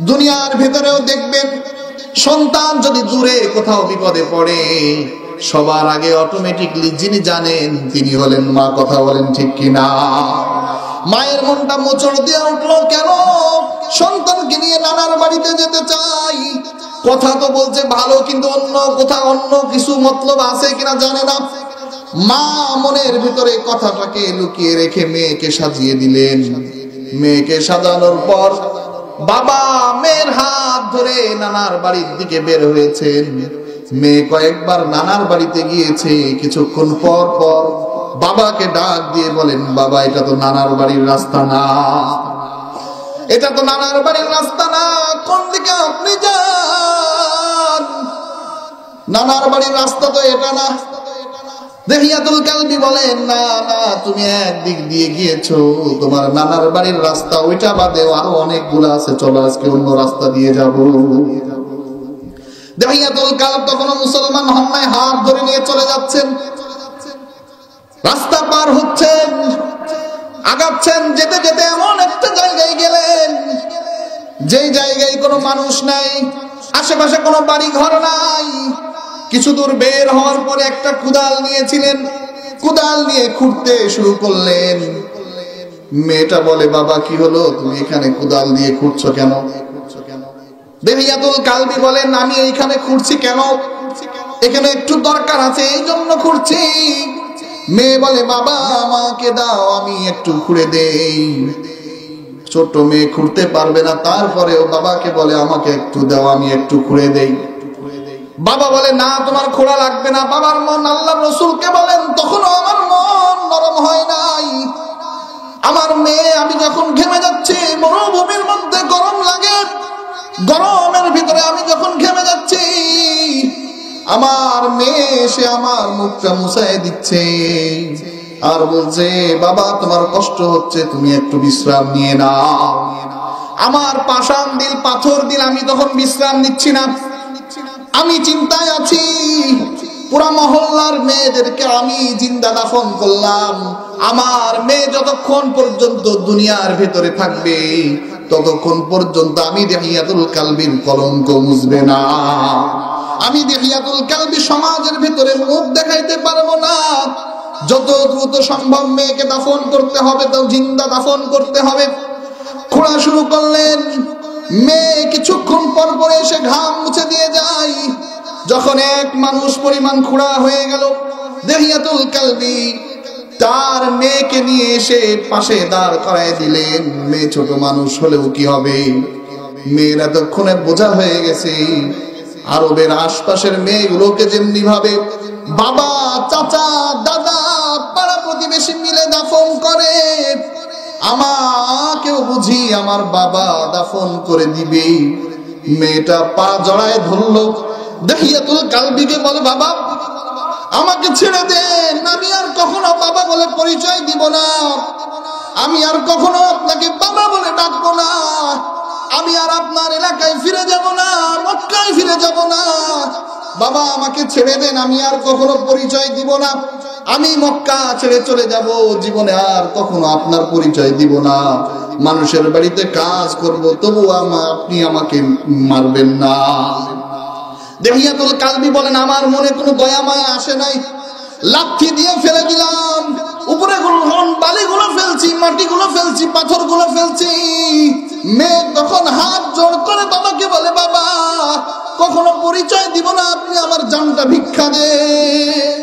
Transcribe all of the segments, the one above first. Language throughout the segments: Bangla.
দুনিয়ার ভেতরেও দেখবেন সন্তান যদি দূরে কোথাও বিপদে পড়ে সবার আগে অটোমেটিকলি যিনি জানেন তিনি হলেন মা। কথা বলেন ঠিক কিনা? মায়ের মনটা মোচড় দিয়ে উঠলো, কেন সন্তানকে নিয়ে নানার বাড়িতে যেতে চাই। কথা তো বলছে ভালো, কিন্তু অন্য কোথাও অন্য কিছু মতলব আছে কিনা জানে না। মা মনের ভিতরে কথাটাকে লুকিয়ে রেখে মেয়েকে সাজিয়ে দিলেন। মেয়েকে সাজানোর পর বাবা মেয়ের হাত ধরে নানার বাড়ির দিকে বের হয়েছেন। মেয়ে কয়েকবার নানার বাড়িতে গিয়েছে। কিছুক্ষণ পর পর বাবাকে ডাক দিয়ে বলেন, বাবা এটা তো নানার বাড়ির রাস্তা না, এটা তো নানার বাড়ির রাস্তা না, কোন দিকে আপনি যান? নানার বাড়ির রাস্তা তো এটা না। দেহিয়াতুল কালবি বলেন, না না, তুমি একদিক দিয়ে গিয়েছো, তোমার নানার বাড়ির রাস্তা ওইটা বাদে আরো অনেকগুলো আছে, চলো আজকে অন্য রাস্তা দিয়ে যাব। দেহিয়াতুল কালব তখন মুসলমান হন নাই, হাত ধরে নিয়ে চলে যাচ্ছেন, রাস্তা পার হচ্ছেন, আগাচ্ছেন। যেতে যেতে এমন একটা জায়গায় গেলেন যেই জায়গায় কোনো মানুষ নাই, আশেপাশে কোনো বাড়ি ঘর নাই। কিছু দূর বের হওয়ার পরে একটা কুদাল নিয়েছিলেন, কুদাল নিয়ে খুঁড়তে শুরু করলেন। মেয়েটা বলে, বাবা কি হলো, তুমি এখানে কুদাল দিয়ে খুঁড়ছো কেন? দেহিয়াতুল কালবি বলেন, আমি এইখানে খুঁড়ছি কেন, এখানে একটু দরকার আছে এই জন্য খুঁড়ছি। মেয়ে বলে, বাবা আমাকে দাও, আমি একটু খুঁড়ে দেই। ছোট মেয়ে খুঁড়তে পারবে না, তারপরেও বাবাকে বলে, আমাকে একটু দাও, আমি একটু খুঁড়ে দেই। বাবা বলে, না তোমার খোঁড়া লাগবে না। বাবার মন আল্লাহ রসুলকে বলেন, তখনও আমার মন নরম হয় নাই। আমার মেয়ে, আমি যখন ঘেমে যাচ্ছি, মরুভূমির মধ্যে গরম লাগে, গরমের ভিতরে আমি যখন ঘেমে যাচ্ছি, আমার মেয়ে এসে আমার মুখটা মুছায় দিচ্ছে আর বলছে, বাবা তোমার কষ্ট হচ্ছে, তুমি একটু বিশ্রাম নিয়ে নাও। আমার পাষাণ দিল, পাথর দিল, আমি তখন বিশ্রাম নিচ্ছি না, আমি চিন্তায় আছি। পুরা মহল্লার মেয়েদেরকে আমি জিন্দা দাফন করলাম। আমার মেয়ে যতক্ষণ পর্যন্ত দুনিয়ার ভেতরে থাকবে ততক্ষণ পর্যন্ত আমি দেহিয়াতুল কালবির কলঙ্ক মুছবে না। আমি দেহিয়াতুল কালবি সমাজের ভেতরে মুখ দেখাইতে পারবো না। যত দ্রুত সম্ভব মেয়েকে দাফন করতে হবে, তো জিন্দা দাফন করতে হবে। খোঁড়া শুরু করলেন। মেয়ে কিছুক্ষণ পর পর এসে ঘাম মুছে দিয়ে যায়। যখন এক মানুষ পরিমাণ খোঁড়া হয়ে গেল, দেহিয়াতুল কালবি তার মেয়েকে নিয়ে এসে পাশে দাঁড় করায় দিলেন। মেয়ে ছোট মানুষ হলেও কি হবে, মেয়ের এতক্ষণে বোঝা হয়ে গেছে। আরবের আশপাশের মেয়েগুলোকে যেমনি ভাবে বাবা, চাচা, দাদা, পাড়া প্রতিবেশী মিলে দাফন করে, আমাকেও বুঝি আমার বাবা দাফন করে দিবে। মেয়েটা পা জড়ায় ধরলো, দেহিয়াতুল কালবিকে বলে, বাবা আমাকে ছেড়ে দেন, আমি আর কখনো বাবা বলে পরিচয় দিব না, আমি আর কখনো আপনাকে বাবা বলে ডাকবো না, আমি আর আপনার এলাকায় ফিরে যাব না, মক্কায় ফিরে যাব না। বাবা আমাকে ছেড়ে দেন, আমি আর কখনো পরিচয় দিব না, আমি মক্কা ছেড়ে চলে যাব, জীবনে আর কখনো আপনার পরিচয় দিব না। মানুষের বাড়িতে কাজ করব, তবু আপনি আমাকে মারবেন না। দেহিয়াতুল কালবি বলেন, আমার মনে কোনো দয়া মায়া আসে নাই, লাঠি দিয়ে ফেলে দিলাম, উপরে বালিগুলো ফেলছি, মাটিগুলো ফেলছি, পাথরগুলো ফেলছি। মেয়ে তখন হাত জোড় করে বাবাকে বলে, বাবা কখনো পরিচয় দিব না, আপনি আমার জানটা ভিক্ষা দেন।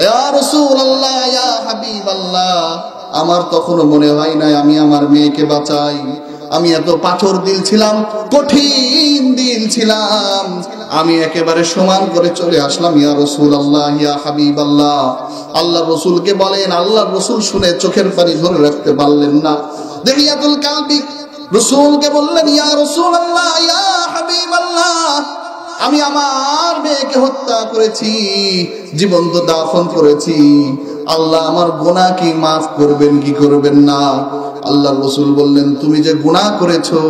ইয়া রাসূলুল্লাহ, ইয়া হাবিবাল্লাহ, আমার তখনও মনে হয় নাই আমি আমার মেয়েকে বাঁচাই। আমি এত পাথর দিল ছিলাম, কঠিন দিল ছিলাম, আমি একেবারে সমান করে চলে আসলাম। ইয়া রাসূলুল্লাহ, ইয়া হাবিবাল্লাহ। আল্লাহ রসুলকে বলেন, আল্লাহ রসুল শুনে চোখের পানি ধরে রাখতে পারলেন না। দেহিয়াতুল কালবি রসুলকে বললেন, ইয়া রাসূলুল্লাহ, ইয়া হাবিবাল্লাহ, আমি আমার মেয়েকে হত্যা করেছি, জীবন্ত দাফন করেছি, আল্লাহ আমার গুনাহ কি মাফ করবেন কি করবেন না? আল্লাহ রসুল বললেন, তুমি যে গুনাহ করেছো,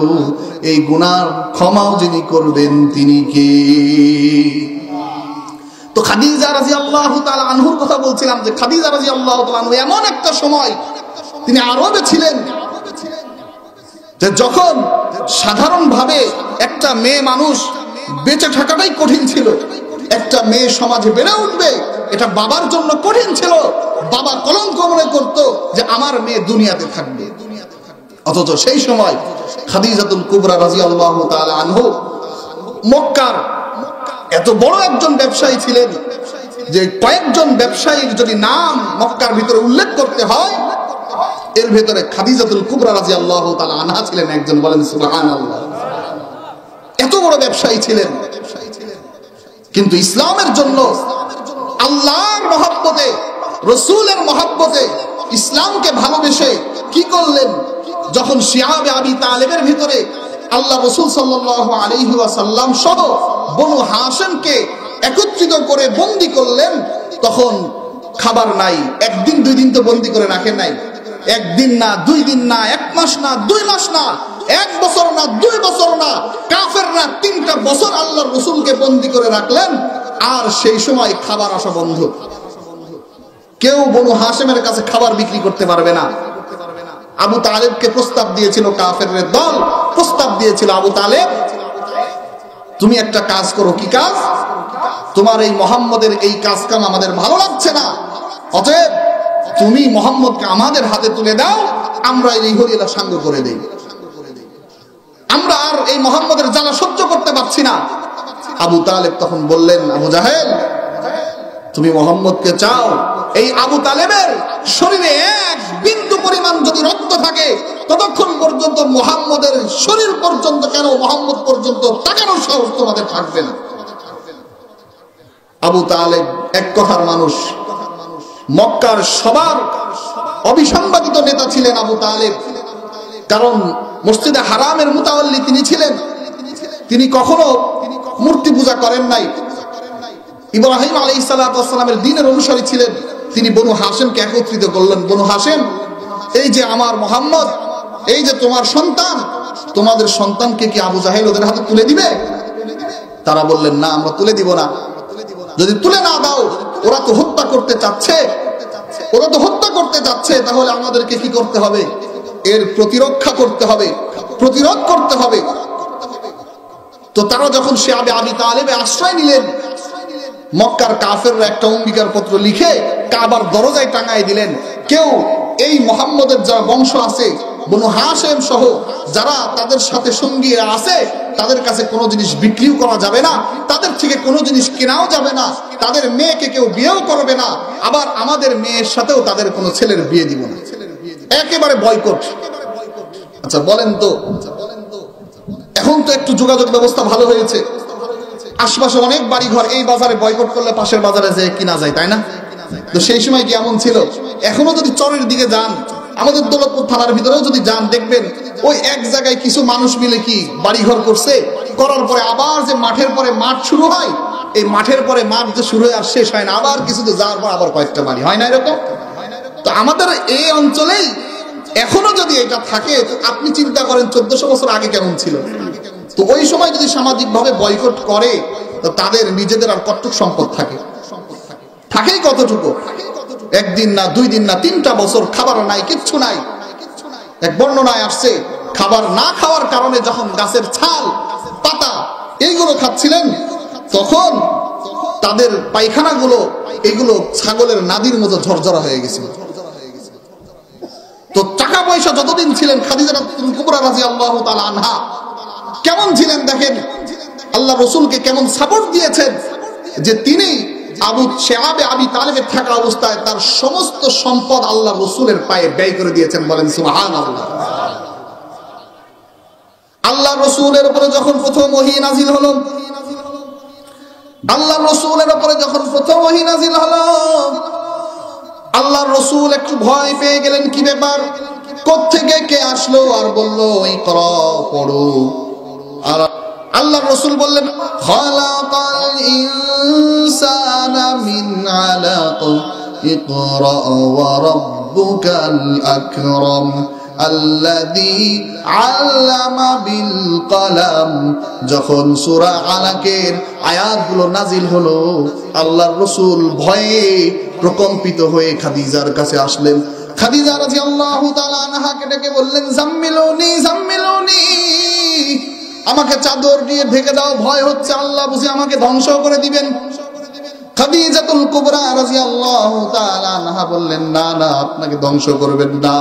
এই গুনার ক্ষমাও যিনি করবেন তিনি কে? তো খাদিজা রাদিয়াল্লাহু তাআলা আনহুর কথা বলছিলাম, যে খাদিজা রাদিয়াল্লাহু তাআলা আনহু এমন একটা সময় তিনি আরবে ছিলেন যখন সাধারণভাবে একটা মেয়ে মানুষ বেঁচে থাকাটাই কঠিন ছিল, একটা মেয়ে সমাজে বেড়ে উঠবে এটা বাবার জন্য কঠিন ছিল। বাবা কলঙ্ক মনে করত যে আমার মেয়ে দুনিয়াতে থাকবে। অথচ সেই সময় খাদিজাতুল কুবরা রাদিয়াল্লাহু তাআলা আনহু মক্কার এত বড় একজন ব্যবসায়ী ছিলেন যে কয়েকজন ব্যবসায়ীর যদি নাম মক্কার ভিতরে উল্লেখ করতে হয় এর ভিতরে খাদিজাতুল কুবরা রাদিয়াল্লাহু তাআলা আনহা ছিলেন একজন। বলেন সুবহানাল্লাহ। এত বড় ব্যবসায়ী ছিলেন, কিন্তু ইসলামের জন্য আল্লাহর মহব্বতে, রাসূলের মহব্বতে, ইসলামকে ভালোবেসে কি করলেন? যখন শিয়াবে আবি তালেবের ভিতরে আল্লাহ রাসূল সাল্লাল্লাহু আলাইহি ওয়াসাল্লাম সহ বনু হাশিমকে একত্রিত করে বন্দী করলেন, তখন খাবার নাই। একদিন দুই দিন তো বন্দী করে রাখেন নাই, একদিন না, দুই দিন না, এক মাস না, 2 মাস না, 1 বছর না, 2 বছর না, কাফেররা 3টা বছর আল্লাহর রাসূলকে বন্দী করে রাখলেন। আর সেই সময় খাবার আসা বন্ধ। কেউ বনু হাশিমের কাছে খাবার বিক্রি করতে পারবে না। আবু তালেবকে প্রস্তাব দিয়েছিল, কাফেরের দল প্রস্তাব দিয়েছিল, আবু তালেব তুমি একটা কাজ করো। কি কাজ? তোমার এই মুহাম্মদের এই কাজ কাম আমাদের ভালো লাগছে না, অতএব তুমি মুহাম্মদকে আমাদের হাতে তুলে দাও, আমরা এই হরিলা সাঙ্গ করে দেই। আমরা আর এই মুহাম্মদের জ্বালা সহ্য করতে পারছি না। আবু তালেব তখন বললেন, আবু জাহেল তুমি মুহাম্মদকে চাও, এই আবু তালেবের শরীরে 1 বিন্দু পরিমাণ যদি রক্ত থাকে ততক্ষণ পর্যন্ত মুহাম্মদের শরীর পর্যন্ত কেন, মুহাম্মদ পর্যন্ত তাকানোর সাহস তোমাদের থাকবে না। আবু তালেব এক কথার মানুষ, মক্কার সবার অবিসংবাদিত নেতা ছিলেন আবু তালেব। কারণ মসজিদে হারামের মুতাওয়াল্লি তিনি ছিলেন। তিনি কখনো মূর্তি পূজা করেন নাই, ইব্রাহিম আলাইহিস সালাতু ওয়াস সালামের দ্বীনের অনুসারী ছিলেন। তিনি বনু হাশিমকে একত্রিত করলেন। বনু হাশিম, এই যে আমার মুহাম্মদ, এই যে তোমার সন্তান, তোমাদের সন্তানকে কি আবু জাহেল ওদের হাতে তুলে দিবে? তারা বললেন, না, আমরা তুলে দিব না। যদি তুলে না দাও, ওরা তো হত্যা করতে চাচ্ছে, ওরা তো হত্যা করতে যাচ্ছে, তাহলে আমাদেরকে কি করতে হবে? এর প্রতিরক্ষা করতে হবে, প্রতিরোধ করতে হবে। তো তারা যখন শিয়াবে আবি তালেবে আশ্রয় নিলেন, মক্কার কাফেররা একটা অঙ্গীকার পত্র লিখে কাবার দরজায় টাঙায় দিলেন। কেউ এই মুহাম্মদের যারা বংশ আছে, বনু হাশিম সহ যারা তাদের সাথে সঙ্গী আছে, তাদের কাছে কোনো জিনিস বিক্রিও করা যাবে না, তাদের থেকে কোনো জিনিস কেনাও যাবে না, তাদের মেয়েকে কেউ বিয়েও করবে না, আবার আমাদের মেয়ের সাথেও তাদের কোনো ছেলের বিয়ে দিব না। একেবারে বয়কট। আচ্ছা বলেন তো, এখন তো একটু যোগাযোগ ব্যবস্থা ভালো হয়েছে, আশপাশে অনেক বাড়ি ঘর, এই বাজারে বয়কট করলে পাশের বাজারে যে কিনা যায়, তাই না? তো সেই সময় কি এমন ছিল? এখনো যদি চরের দিকে যান, আমাদের দৌলতপুর থানার ভিতরেও যদি যান, দেখবেন ওই এক জায়গায় কিছু মানুষ মিলে কি বাড়িঘর করছে, করার পরে আবার যে মাঠের পরে মাঠ শুরু হয়, এই মাঠের পরে মাঠ যে শুরু হয় আর শেষ হয় না, আবার কিছু তো যাওয়ার পর আবার কয়েকটা বাড়ি হয় না এরকম? তো আমাদের এই অঞ্চলেই এখনো যদি এটা থাকে, তো আপনি চিন্তা করেন 1400 বছর আগে কেমন ছিল। তো ওই সময় যদি সামাজিক ভাবে বয়কট করে, তো তাদের নিজেদের আর কতটুক সম্পদ থাকে? থাকেই কতটুকু? একদিন না, 2 দিন না, 3টা বছর খাবার নাই, কিচ্ছু নাই। এক বর্ণনায় আসছে, খাবার না খাওয়ার কারণে যখন গাছের ছাল, পাতা এইগুলো খাচ্ছিলেন, তখন তাদের পায়খানাগুলো এগুলো ছাগলের নাদির মতো ঝরঝরা হয়ে গেছিল। তো টাকা পয়সা যতদিন ছিলেন, খাদিজা কুবরা রাদিয়াল্লাহু তাআলা আনহা কেমন ছিলেন দেখেন, আল্লাহ রাসূলকে কেমন সাপোর্ট দিয়েছেন, যে তিনি শিয়াবে আবি তালেবের থাকা অবস্থায় তার সমস্ত সম্পদ আল্লাহ রাসূলের পায়ে ব্যয় করে দিয়েছেন। বলেন সুবহানাল্লাহ। আল্লাহ রাসূলের উপরে যখন প্রথম ওহী নাযিল হলো, আল্লাহ রাসূলের উপরে যখন প্রথম ওহী নাযিল হলো, আল্লাহ রাসূল একটু ভয় পেয়ে গেলেন। কি ব্যাপার? কোত্থেকে কে আসলো আর বলল ইকরা, পড়ো। আর আল্লাহ রাসূল বললেন, খালাকাল ইনসানা মিন আলাক, ইকরা ওয়া রাব্বুকাল আকরাম আল্লাযী আল্লামা বিল কলম। যখন সূরা আলাকের আয়াতগুলো নাজিল হলো, আল্লাহর রাসূল ভয়ে প্রকম্পিত হয়ে খাদিজার কাছে আসলেন। খাদিজা রাদিয়াল্লাহু তাআলা আনহাকে ডেকে বললেন, জাম্মিলুনি জাম্মিলুনি, আমাকে চাদর দিয়ে ঢেকে দাও, ভয় হচ্ছে আল্লাহ বুঝি আমাকে ধ্বংস করে দিবেন। খাদিজাতুল কুবরা রাদিয়াল্লাহু তাআলা আনহা বললেন, না না, আপনাকে ধ্বংস করবেন না,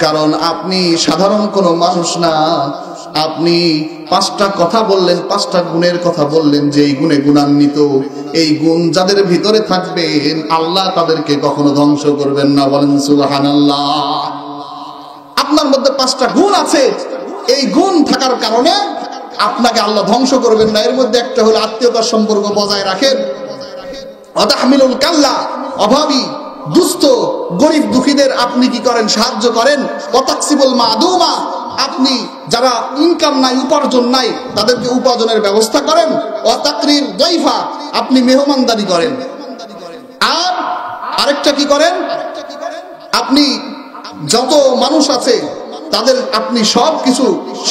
কারণ আপনি সাধারণ কোনো মানুষ না। আপনি 5টা কথা বললেন, 5টা গুণের কথা বললেন, যে এই গুণে গুণান্বিত, এই গুণ যাদের ভিতরে থাকবেন আল্লাহ তাদেরকে কখনো ধ্বংস করবেন না। বলেন সুবহানাল্লাহ। আপনার মধ্যে 5টা গুণ আছে, এই গুণ থাকার কারণে আপনাকে আল্লাহ ধ্বংস করবেন না। এর মধ্যে একটা হলো আত্মীয়তার সম্পর্ক বজায় রাখেন, ওয়াতাহমিলুল কাল্লা, অভাবী দুস্থ গরিব দুঃখীদের আপনি কি করেন? সাহায্য করেন। ওয়াতাকসিবুল মাদুমা, আপনি যারা ইনকাম নাই, উপার্জন নাই, তাদেরকে উপার্জনের ব্যবস্থা করেন। ওয়াতাকরির দাইফা, আপনি মেহমানদারি করেন। আর আরেকটা কি করেন? আপনি যত মানুষ আছে তাদের আপনি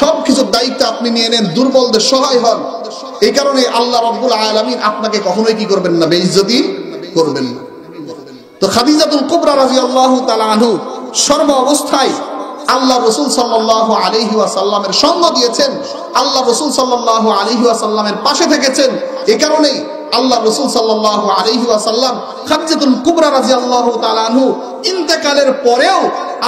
সবকিছু দায়িত্ব আপনি নিয়ে নেন, দুর্বলদের সহায় হন। এই কারণে আল্লাহ রাব্বুল আলামিন আপনাকে কখনোই কি করবেন না? বেইজ্জতি করবেন না। তো খাদিজাতুল কুবরা রাদিয়াল্লাহু তাআলা আনহু সর্ব অবস্থায় আল্লাহ রাসূল সাল্লাল্লাহু আলাইহি ওয়াসাল্লামের সঙ্গ দিয়েছেন, আল্লাহ রাসূল সাল্লাল্লাহু আলাইহি ওয়াসাল্লামের পাশে থেকেছেন। এই কারণেই আল্লাহ রাসূল সাল্লাল্লাহু আলাইহি ওয়াসাল্লাম খাদিজাতুল কুবরা রাদিয়াল্লাহু তাআলা আনহু ইন্তেকালের পরেও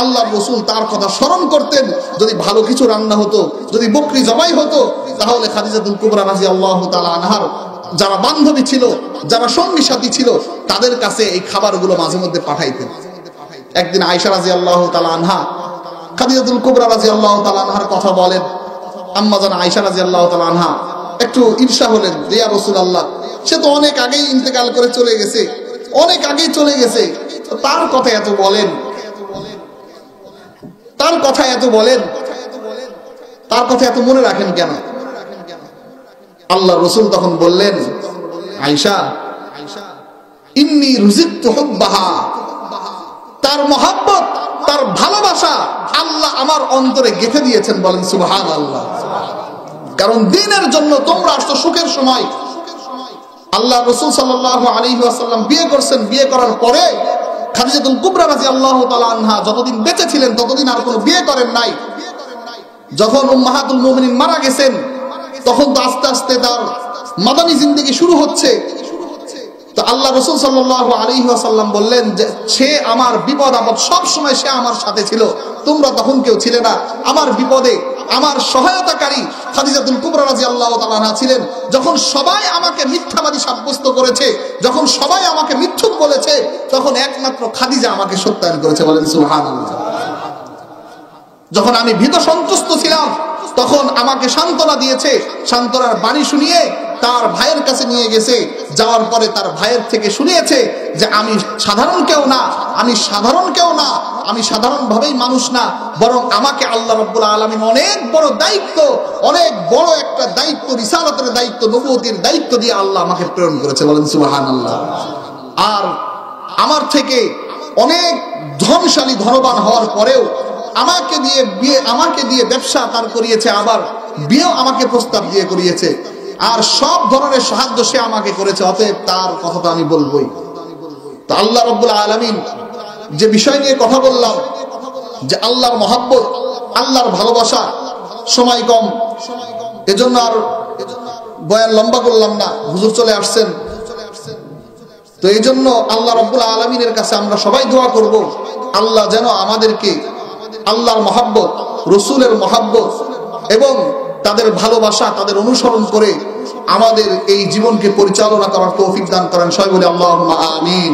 আল্লাহ রাসূল তার কথা স্মরণ করতেন। যদি ভালো কিছু রান্না হতো, যদি বকরি জবাই হতো, তাহলে খাদিজাতুল কুবরা রাদিয়াল্লাহু তাআলা আনহার যারা বান্ধবী ছিল, যারা সঙ্গী সাথী ছিল, তাদের কাছে এই খাবারগুলো মাঝে মধ্যে পাঠাইতেন। একদিন আয়েশা রাদিয়াল্লাহু তাআলা আনহা খাদিজাতুল কুবরা রাদিয়াল্লাহু তাআলা আনহার কথা বলেন। আম্মা জান আয়েশা রাদিয়াল্লাহু তাআলা আনহা একটু ঈর্ষা হলেন, ইয়া রাসূলুল্লাহ, সে তো অনেক আগেই ইন্তেকাল করে চলে গেছে, অনেক আগেই চলে গেছে, তার কথা এত বলেন, তার কথা এত বলেন, তার কথা এত মনে রাখেন কেন? আল্লাহ রাসূল তখন বললেন, আয়েশা, ইন্নী রুজিকতু হুব্বাহা, তার মহব্বত, তার ভালোবাসা আল্লাহ আমার অন্তরে গেঁথে দিয়েছেন। বলেন সুবহানাল্লাহ। কারণ দ্বীনের জন্য তোমরা আসছো সুখের সময়। আল্লাহ রাসূল সাল্লাল্লাহু আলাইহি ওয়াসাল্লাম বিয়ে করছেন, বিয়ে করার পরে খাদিজাতুল কুবরা রাদিয়াল্লাহু তাআলা আনহা যতদিন বেঁচে ছিলেন ততদিন আর কোনো বিয়ে করেন নাই। যখন উম্মাহাতুল মুমিনিন মারা গেছেন তখন তো আস্তে আস্তে তার মাদানী জিন্দেগি শুরু হচ্ছে। তো আল্লাহ রাসূল সাল্লাল্লাহু আলাইহি ওয়াসাল্লাম বললেন যে সে আমার বিপদ আপদ সব সময় সে আমার সাথে ছিল, তোমরা তখন কেউ ছিলে না। আমার বিপদে আমার সহায়তাকারী খাদিজাতুল কুবরা রাদিয়াল্লাহু তাআলা আনহা ছিলেন। যখন সবাই আমাকে মিথ্যাবাদী সাব্যস্ত করেছে, যখন সবাই আমাকে মিথ্যুক বলেছে, তখন একমাত্র খাদিজা আমাকে সত্যায়ন করেছে। বলেন সুবহানাল্লাহ। যখন আমি ভীত সন্ত্রস্ত ছিলাম তখন আমাকে সান্ত্বনা দিয়েছে, সান্ত্বনার বাণী শুনিয়ে তার ভাইয়ের কাছে নিয়ে গেছে। যাওয়ার পরে তার ভাইয়ের থেকে শুনিয়েছে যে আমি সাধারণ কেউ না, আমি সাধারণ কেউ না, আমি সাধারণভাবেই মানুষ না, বরং আমাকে আল্লাহ রাব্বুল আলামিন অনেক বড় দায়িত্ব, অনেক বড় একটা দায়িত্ব, রিসালাতের দায়িত্ব, নবুয়তির দায়িত্ব দিয়ে আল্লাহ আমাকে প্রেরণ করেছে। বলেন সুবহানাল্লাহ। আর আমার থেকে অনেক ধনশালী, ধনবান হওয়ার পরেও আমাকে দিয়ে ব্যবসা তার করিয়েছে, আবার বিয়েও আমাকে প্রস্তাব দিয়ে করিয়েছে, আর সব ধরনের সাহায্য সে আমাকে করেছে। অতএব তার কথা তো আমি বলবই। তো আল্লাহ রাব্বুল আলামিন যে বিষয় নিয়ে কথা বললাম, যে আল্লাহর মহব্বত, আল্লাহর ভালোবাসা, সময় কম, এজন্য আর বয়ান লম্বা করলাম না, হুজুর চলে আসছেন। তো এই জন্য আল্লাহ রাব্বুল আলামিনের কাছে আমরা সবাই দোয়া করব, আল্লাহ যেন আমাদেরকে আল্লাহর মহব্বত, রসুলের মহব্বত এবং তাদের ভালোবাসা, তাদের অনুসরণ করে আমাদের এই জীবনকে পরিচালনা করার তৌফিক দান করেন। সবাই বলি আল্লাহুম্মা আমিন।